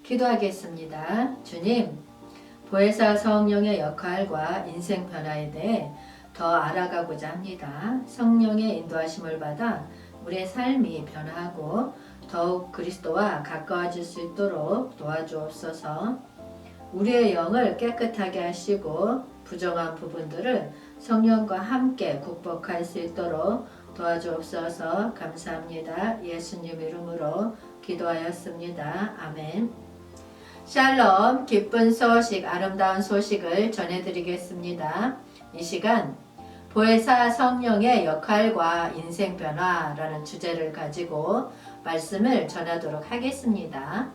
기도하겠습니다. 주님, 보혜사 성령의 역할과 인생 변화에 대해 더 알아가고자 합니다. 성령의 인도하심을 받아 우리의 삶이 변화하고 더욱 그리스도와 가까워질 수 있도록 도와주옵소서. 우리의 영을 깨끗하게 하시고 부정한 부분들을 성령과 함께 극복할 수 있도록 도와주옵소서. 감사합니다. 예수님 이름으로 기도하였습니다. 아멘. 샬롬, 기쁜 소식, 아름다운 소식을 전해드리겠습니다. 이 시간 보혜사 성령의 역할과 인생 변화라는 주제를 가지고 말씀을 전하도록 하겠습니다.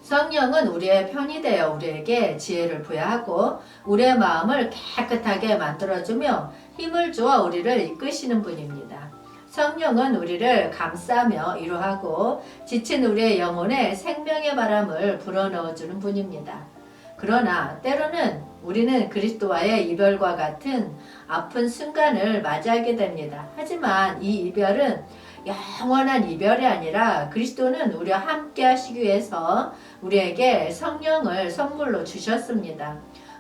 성령은 우리의 편이 되어 우리에게 지혜를 부여하고 우리의 마음을 깨끗하게 만들어주며 힘을 주어 우리를 이끄시는 분입니다. 성령은 우리를 감싸며 위로하고 지친 우리의 영혼에 생명의 바람을 불어넣어주는 분입니다. 그러나 때로는 우리는 그리스도와의 이별과 같은 아픈 순간을 맞이하게 됩니다. 하지만 이 이별은 영원한 이별이 아니라 그리스도는 우리와 함께 하시기 위해서 우리에게 성령을 선물로 주셨습니다.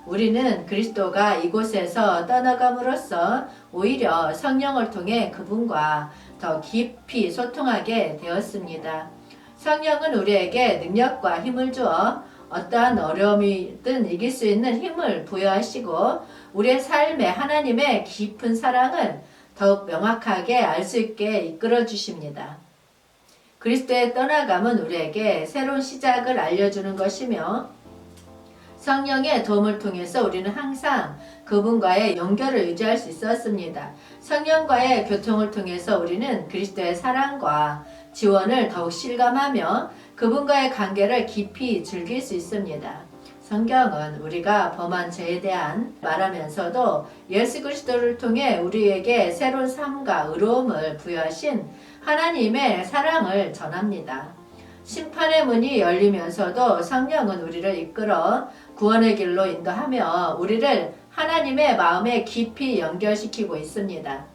우리는 그리스도가 이곳에서 떠나감으로써 오히려 성령을 통해 그분과 더 깊이 소통하게 되었습니다. 성령은 우리에게 능력과 힘을 주어 어떠한 어려움이든 이길 수 있는 힘을 부여하시고 우리의 삶에 하나님의 깊은 사랑을 더욱 명확하게 알 수 있게 이끌어 주십니다. 그리스도의 떠나감은 우리에게 새로운 시작을 알려주는 것이며 성령의 도움을 통해서 우리는 항상 그분과의 연결을 유지할 수 있었습니다. 성령과의 교통을 통해서 우리는 그리스도의 사랑과 지원을 더욱 실감하며 그분과의 관계를 깊이 즐길 수 있습니다. 성경은 우리가 범한 죄에 대한 말하면서도 예수 그리스도를 통해 우리에게 새로운 삶과 의로움을 부여하신 하나님의 사랑을 전합니다. 심판의 문이 열리면서도 성령은 우리를 이끌어 구원의 길로 인도하며 우리를 하나님의 마음에 깊이 연결시키고 있습니다.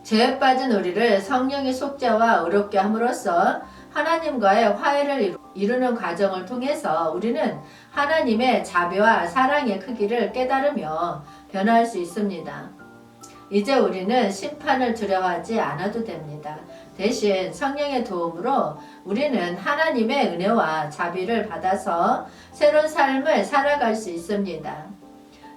죄에 빠진 우리를 성령의 속죄와 의롭게 함으로써 하나님과의 화해를 이루는 과정을 통해서 우리는 하나님의 자비와 사랑의 크기를 깨달으며 변화할 수 있습니다. 이제 우리는 심판을 두려워하지 않아도 됩니다. 대신 성령의 도움으로 우리는 하나님의 은혜와 자비를 받아서 새로운 삶을 살아갈 수 있습니다.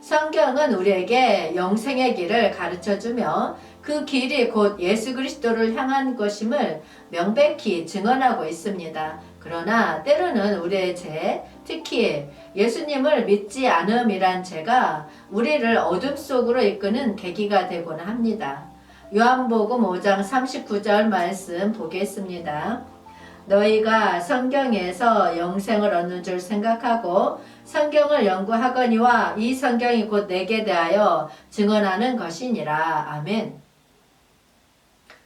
성경은 우리에게 영생의 길을 가르쳐주며 그 길이 곧 예수 그리스도를 향한 것임을 명백히 증언하고 있습니다. 그러나 때로는 우리의 죄, 특히 예수님을 믿지 않음이란 죄가 우리를 어둠 속으로 이끄는 계기가 되곤 합니다. 요한복음 5장 39절 말씀 보겠습니다. 너희가 성경에서 영생을 얻는 줄 생각하고 성경을 연구하거니와 이 성경이 곧 내게 대하여 증언하는 것이니라. 아멘.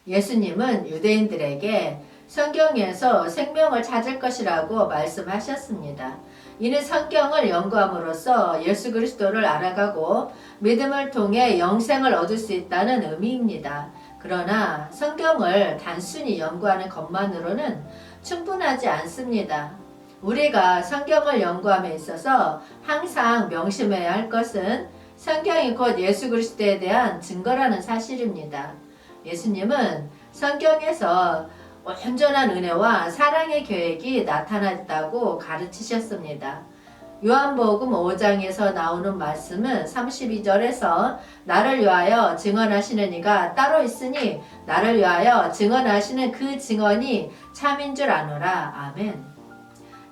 예수님은 유대인들에게 성경에서 생명을 찾을 것이라고 말씀하셨습니다. 이는 성경을 연구함으로써 예수 그리스도를 알아가고 믿음을 통해 영생을 얻을 수 있다는 의미입니다. 그러나 성경을 단순히 연구하는 것만으로는 충분하지 않습니다. 우리가 성경을 연구함에 있어서 항상 명심해야 할 것은 성경이 곧 예수 그리스도에 대한 증거라는 사실입니다. 예수님은 성경에서 온전한 은혜와 사랑의 계획이 나타났다고 가르치셨습니다. 요한복음 5장에서 나오는 말씀은 32절에서 나를 위하여 증언하시는 이가 따로 있으니 나를 위하여 증언하시는 그 증언이 참인 줄 아노라. 아멘.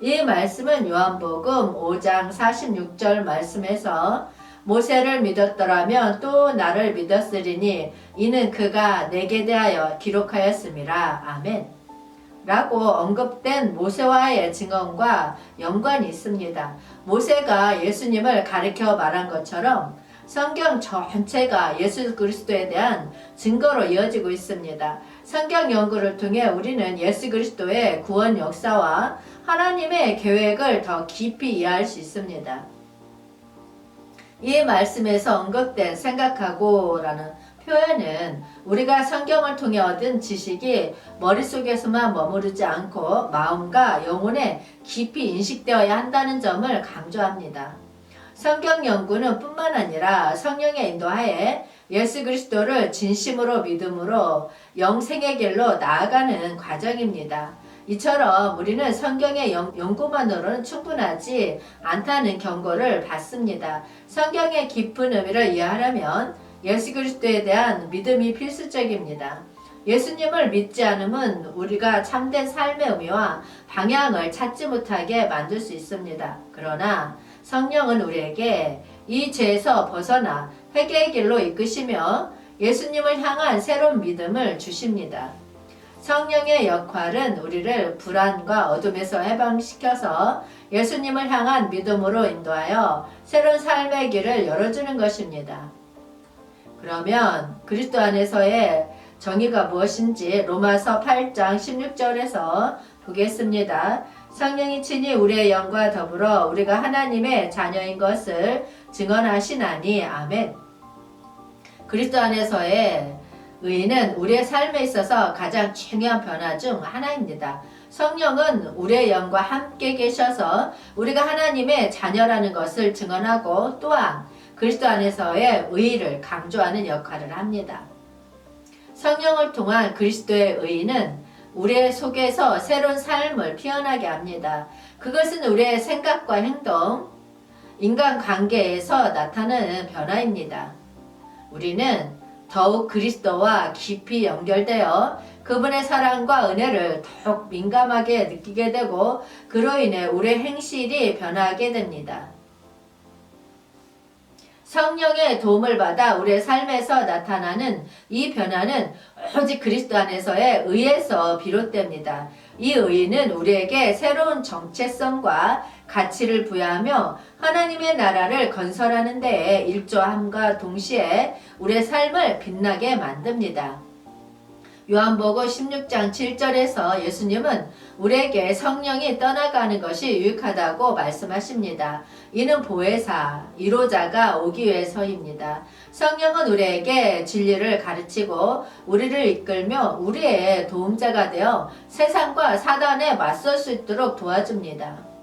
이 말씀은 요한복음 5장 46절 말씀에서 모세를 믿었더라면 또 나를 믿었으리니 이는 그가 내게 대하여 기록하였음이라. 아멘. 라고 언급된 모세와의 증언과 연관이 있습니다. 모세가 예수님을 가리켜 말한 것처럼 성경 전체가 예수 그리스도에 대한 증거로 이어지고 있습니다. 성경 연구를 통해 우리는 예수 그리스도의 구원 역사와 하나님의 계획을 더 깊이 이해할 수 있습니다. 이 말씀에서 언급된 생각하고 라는 표현은 우리가 성경을 통해 얻은 지식이 머릿속에서만 머무르지 않고 마음과 영혼에 깊이 인식되어야 한다는 점을 강조합니다. 성경 연구는 뿐만 아니라 성령의 인도하에 예수 그리스도를 진심으로 믿음으로 영생의 길로 나아가는 과정입니다. 이처럼 우리는 성경의 연구만으로는 충분하지 않다는 경고를 받습니다. 성경의 깊은 의미를 이해하려면 예수 그리스도에 대한 믿음이 필수적입니다. 예수님을 믿지 않으면 우리가 참된 삶의 의미와 방향을 찾지 못하게 만들 수 있습니다. 그러나 성령은 우리에게 이 죄에서 벗어나 회개의 길로 이끄시며 예수님을 향한 새로운 믿음을 주십니다. 성령의 역할은 우리를 불안과 어둠에서 해방시켜서 예수님을 향한 믿음으로 인도하여 새로운 삶의 길을 열어주는 것입니다. 그러면 그리스도 안에서의 정의가 무엇인지 로마서 8장 16절에서 보겠습니다. 성령이 친히 우리의 영과 더불어 우리가 하나님의 자녀인 것을 증언하시나니 아멘. 그리스도 안에서의 의인은 우리의 삶에 있어서 가장 중요한 변화 중 하나입니다. 성령은 우리의 영과 함께 계셔서 우리가 하나님의 자녀라는 것을 증언하고 또한 그리스도 안에서의 의의를 강조하는 역할을 합니다. 성령을 통한 그리스도의 의의는 우리의 속에서 새로운 삶을 피어나게 합니다. 그것은 우리의 생각과 행동, 인간관계에서 나타나는 변화입니다. 우리는 더욱 그리스도와 깊이 연결되어 그분의 사랑과 은혜를 더욱 민감하게 느끼게 되고 그로 인해 우리의 행실이 변하게 됩니다. 성령의 도움을 받아 우리의 삶에서 나타나는 이 변화는 오직 그리스도 안에서의 의에서 비롯됩니다. 이 의는 우리에게 새로운 정체성과 가치를 부여하며 하나님의 나라를 건설하는 데에 일조함과 동시에 우리의 삶을 빛나게 만듭니다. 요한복음 16장 7절에서 예수님은 우리에게 성령이 떠나가는 것이 유익하다고 말씀하십니다. 이는 보혜사, 위로자가 오기 위해서입니다. 성령은 우리에게 진리를 가르치고 우리를 이끌며 우리의 도움자가 되어 세상과 사단에 맞설 수 있도록 도와줍니다.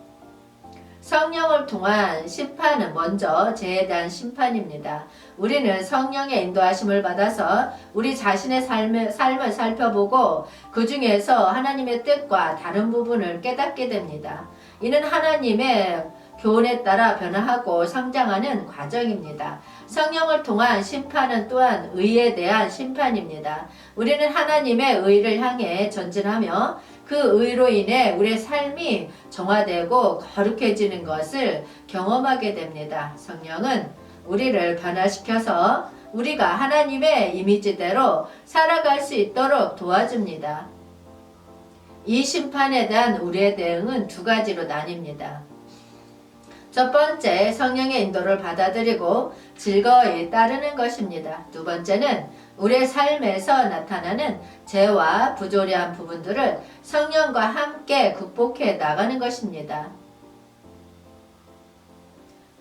성령을 통한 심판은 먼저 죄에 대한 심판입니다. 우리는 성령의 인도하심을 받아서 우리 자신의 삶을 살펴보고 그 중에서 하나님의 뜻과 다른 부분을 깨닫게 됩니다. 이는 하나님의 교훈에 따라 변화하고 성장하는 과정입니다. 성령을 통한 심판은 또한 의에 대한 심판입니다. 우리는 하나님의 의를 향해 전진하며 그 의로 인해 우리의 삶이 정화되고 거룩해지는 것을 경험하게 됩니다. 성령은 우리를 변화시켜서 우리가 하나님의 이미지대로 살아갈 수 있도록 도와줍니다. 이 심판에 대한 우리의 대응은 두 가지로 나뉩니다. 첫 번째, 성령의 인도를 받아들이고 즐거이 따르는 것입니다. 두 번째는 우리의 삶에서 나타나는 죄와 부조리한 부분들을 성령과 함께 극복해 나가는 것입니다.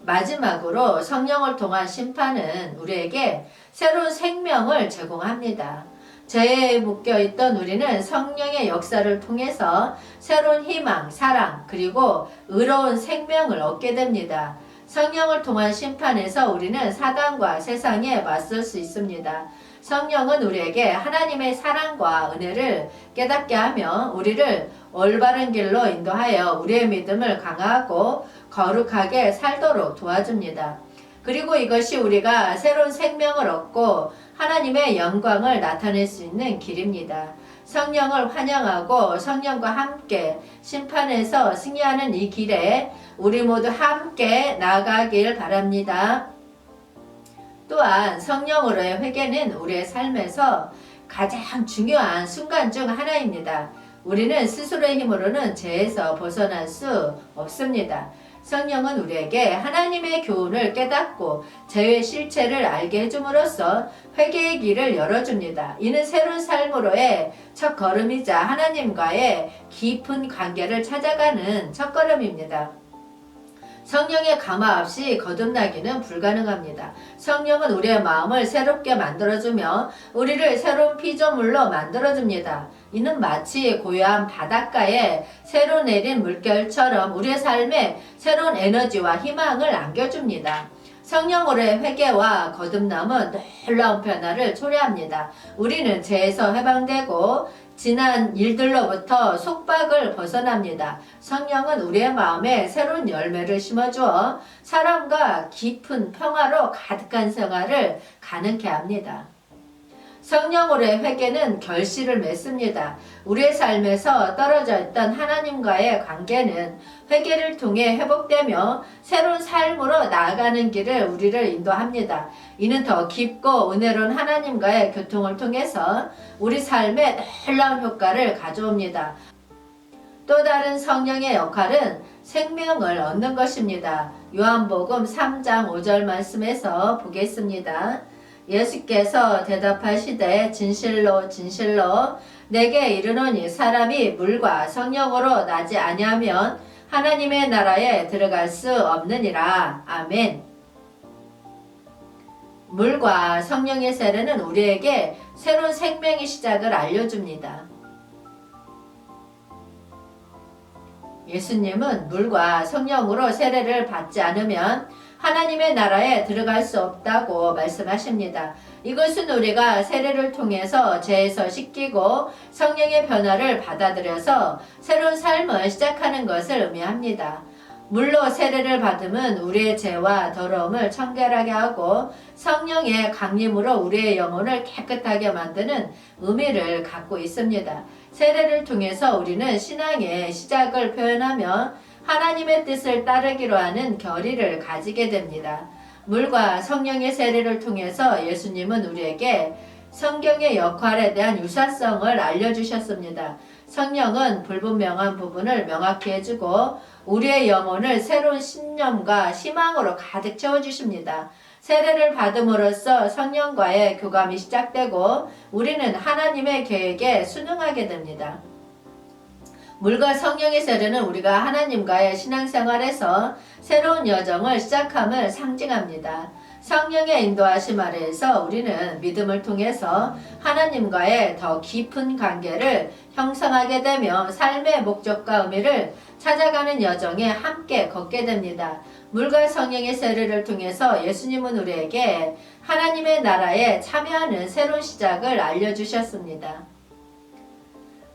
마지막으로 성령을 통한 심판은 우리에게 새로운 생명을 제공합니다. 죄에 묶여있던 우리는 성령의 역사를 통해서 새로운 희망, 사랑, 그리고 의로운 생명을 얻게 됩니다. 성령을 통한 심판에서 우리는 사단과 세상에 맞설 수 있습니다. 성령은 우리에게 하나님의 사랑과 은혜를 깨닫게 하며 우리를 올바른 길로 인도하여 우리의 믿음을 강화하고 거룩하게 살도록 도와줍니다. 그리고 이것이 우리가 새로운 생명을 얻고 하나님의 영광을 나타낼 수 있는 길입니다. 성령을 환영하고 성령과 함께 심판에서 승리하는 이 길에 우리 모두 함께 나아가길 바랍니다. 또한 성령으로의 회개는 우리의 삶에서 가장 중요한 순간 중 하나입니다. 우리는 스스로의 힘으로는 죄에서 벗어날 수 없습니다. 성령은 우리에게 하나님의 교훈을 깨닫고 죄의 실체를 알게 해줌으로써 회개의 길을 열어줍니다. 이는 새로운 삶으로의 첫 걸음이자 하나님과의 깊은 관계를 찾아가는 첫걸음입니다. 성령의 감화 없이 거듭나기는 불가능합니다. 성령은 우리의 마음을 새롭게 만들어주며 우리를 새로운 피조물로 만들어줍니다. 이는 마치 고요한 바닷가에 새로 내린 물결처럼 우리의 삶에 새로운 에너지와 희망을 안겨줍니다. 성령으로의 회개와 거듭남은 놀라운 변화를 초래합니다. 우리는 죄에서 해방되고 지난 일들로부터 속박을 벗어납니다. 성령은 우리의 마음에 새로운 열매를 심어주어 사랑과 깊은 평화로 가득한 생활을 가능케 합니다. 성령으로의 회개는 결실을 맺습니다. 우리의 삶에서 떨어져 있던 하나님과의 관계는 회개를 통해 회복되며 새로운 삶으로 나아가는 길을 우리를 인도합니다. 이는 더 깊고 은혜로운 하나님과의 교통을 통해서 우리 삶에 놀라운 효과를 가져옵니다. 또 다른 성령의 역할은 생명을 얻는 것입니다. 요한복음 3장 5절 말씀에서 보겠습니다. 예수께서 대답하시되 진실로 진실로 내게 이르노니 사람이 물과 성령으로 나지 아니하면 하나님의 나라에 들어갈 수 없느니라. 아멘. 물과 성령의 세례는 우리에게 새로운 생명의 시작을 알려줍니다. 예수님은 물과 성령으로 세례를 받지 않으면 하나님의 나라에 들어갈 수 없다고 말씀하십니다. 이것은 우리가 세례를 통해서 죄에서 씻기고 성령의 변화를 받아들여서 새로운 삶을 시작하는 것을 의미합니다. 물로 세례를 받음은 우리의 죄와 더러움을 청결하게 하고 성령의 강림으로 우리의 영혼을 깨끗하게 만드는 의미를 갖고 있습니다. 세례를 통해서 우리는 신앙의 시작을 표현하며 하나님의 뜻을 따르기로 하는 결의를 가지게 됩니다. 물과 성령의 세례를 통해서 예수님은 우리에게 성경의 역할에 대한 유사성을 알려주셨습니다. 성령은 불분명한 부분을 명확히 해주고 우리의 영혼을 새로운 신념과 희망으로 가득 채워주십니다. 세례를 받음으로써 성령과의 교감이 시작되고 우리는 하나님의 계획에 순응하게 됩니다. 물과 성령의 세례는 우리가 하나님과의 신앙생활에서 새로운 여정을 시작함을 상징합니다. 성령의 인도하심 아래에서 우리는 믿음을 통해서 하나님과의 더 깊은 관계를 형성하게 되며 삶의 목적과 의미를 찾아가는 여정에 함께 걷게 됩니다. 물과 성령의 세례를 통해서 예수님은 우리에게 하나님의 나라에 참여하는 새로운 시작을 알려주셨습니다.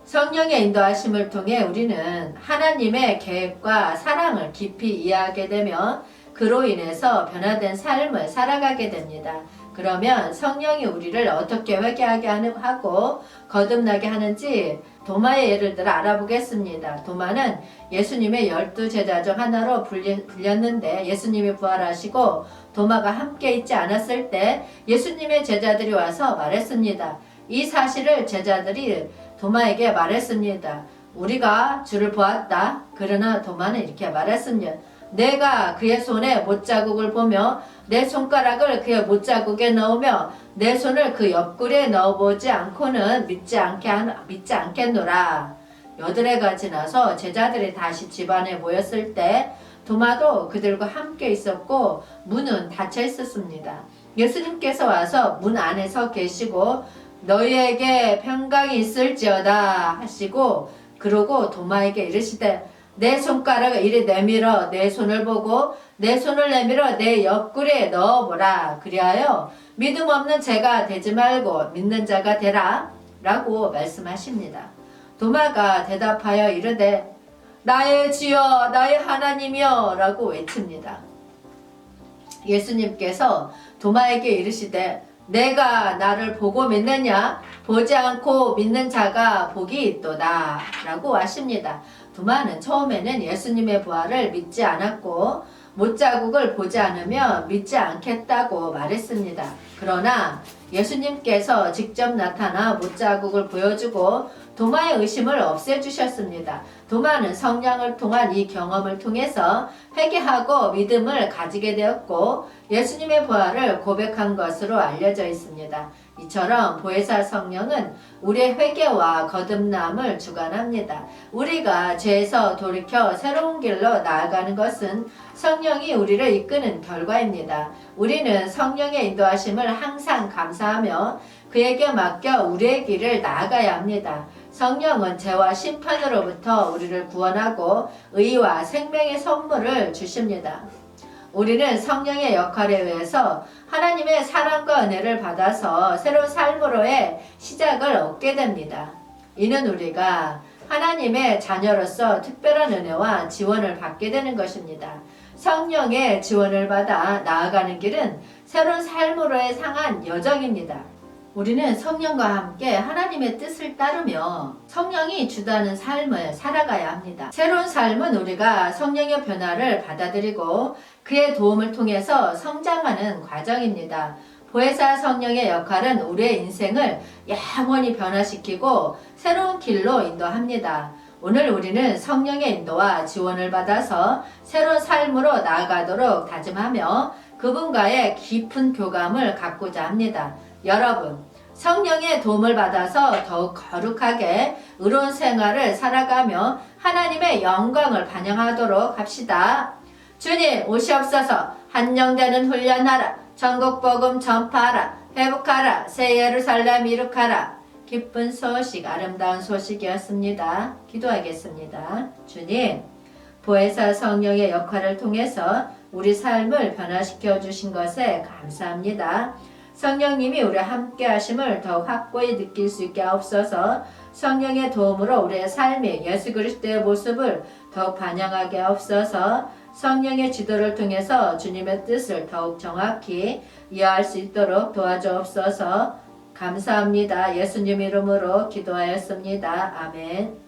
성령의 인도하심을 통해 우리는 하나님의 계획과 사랑을 깊이 이해하게 되며 그로 인해서 변화된 삶을 살아가게 됩니다. 그러면 성령이 우리를 어떻게 회개하게 하고 거듭나게 하는지 도마의 예를 들어 알아보겠습니다. 도마는 예수님의 12제자 중 하나로 불렸는데 예수님이 부활하시고 도마가 함께 있지 않았을 때 예수님의 제자들이 와서 말했습니다. 이 사실을 제자들이 도마에게 말했습니다. 우리가 주를 보았다. 그러나 도마는 이렇게 말했습니다. 내가 그의 손에 못자국을 보며 내 손가락을 그의 못자국에 넣으며 내 손을 그 옆구리에 넣어보지 않고는 믿지 않겠노라. 여드레가 지나서 제자들이 다시 집안에 모였을 때 도마도 그들과 함께 있었고 문은 닫혀 있었습니다. 예수님께서 와서 문 안에 서 계시고 너희에게 평강이 있을지어다 하시고 그러고 도마에게 이르시되 내 손가락을 이리 내밀어 내 손을 보고 내 손을 내밀어 내 옆구리에 넣어보라. 그리하여 믿음 없는 자가 되지 말고 믿는 자가 되라 라고 말씀하십니다. 도마가 대답하여 이르되 나의 주여 나의 하나님이여 라고 외칩니다. 예수님께서 도마에게 이르시되 내가 나를 보고 믿느냐? 보지 않고 믿는 자가 복이 있도다 라고 하십니다. 도마는 처음에는 예수님의 부활을 믿지 않았고 못자국을 보지 않으면 믿지 않겠다고 말했습니다. 그러나 예수님께서 직접 나타나 못자국을 보여주고 도마의 의심을 없애주셨습니다. 도마는 성령을 통한 이 경험을 통해서 회개하고 믿음을 가지게 되었고 예수님의 부활을 고백한 것으로 알려져 있습니다. 이처럼 보혜사 성령은 우리의 회개와 거듭남을 주관합니다. 우리가 죄에서 돌이켜 새로운 길로 나아가는 것은 성령이 우리를 이끄는 결과입니다. 우리는 성령의 인도하심을 항상 감사하며 그에게 맡겨 우리의 길을 나아가야 합니다. 성령은 죄와 심판으로부터 우리를 구원하고 의와 생명의 선물을 주십니다. 우리는 성령의 역할에 의해서 하나님의 사랑과 은혜를 받아서 새로운 삶으로의 시작을 얻게 됩니다. 이는 우리가 하나님의 자녀로서 특별한 은혜와 지원을 받게 되는 것입니다. 성령의 지원을 받아 나아가는 길은 새로운 삶으로의 상한 여정입니다. 우리는 성령과 함께 하나님의 뜻을 따르며 성령이 주도하는 삶을 살아가야 합니다. 새로운 삶은 우리가 성령의 변화를 받아들이고 그의 도움을 통해서 성장하는 과정입니다. 보혜사 성령의 역할은 우리의 인생을 영원히 변화시키고 새로운 길로 인도합니다. 오늘 우리는 성령의 인도와 지원을 받아서 새로운 삶으로 나아가도록 다짐하며 그분과의 깊은 교감을 갖고자 합니다. 여러분, 성령의 도움을 받아서 더욱 거룩하게 의로운 생활을 살아가며 하나님의 영광을 반영하도록 합시다. 주님 오시옵소서. 한영되는 훈련하라. 전국 복음 전파하라. 회복하라. 새 예루살렘 이룩하라. 기쁜 소식, 아름다운 소식이었습니다. 기도하겠습니다. 주님, 보혜사 성령의 역할을 통해서 우리 삶을 변화시켜 주신 것에 감사합니다. 성령님이 우리와 함께 하심을 더욱 확고히 느낄 수 있게 하옵소서. 성령의 도움으로 우리의 삶이 예수 그리스도의 모습을 더욱 반영하게 하옵소서. 성령의 지도를 통해서 주님의 뜻을 더욱 정확히 이해할 수 있도록 도와주옵소서. 감사합니다. 예수님 이름으로 기도하였습니다. 아멘.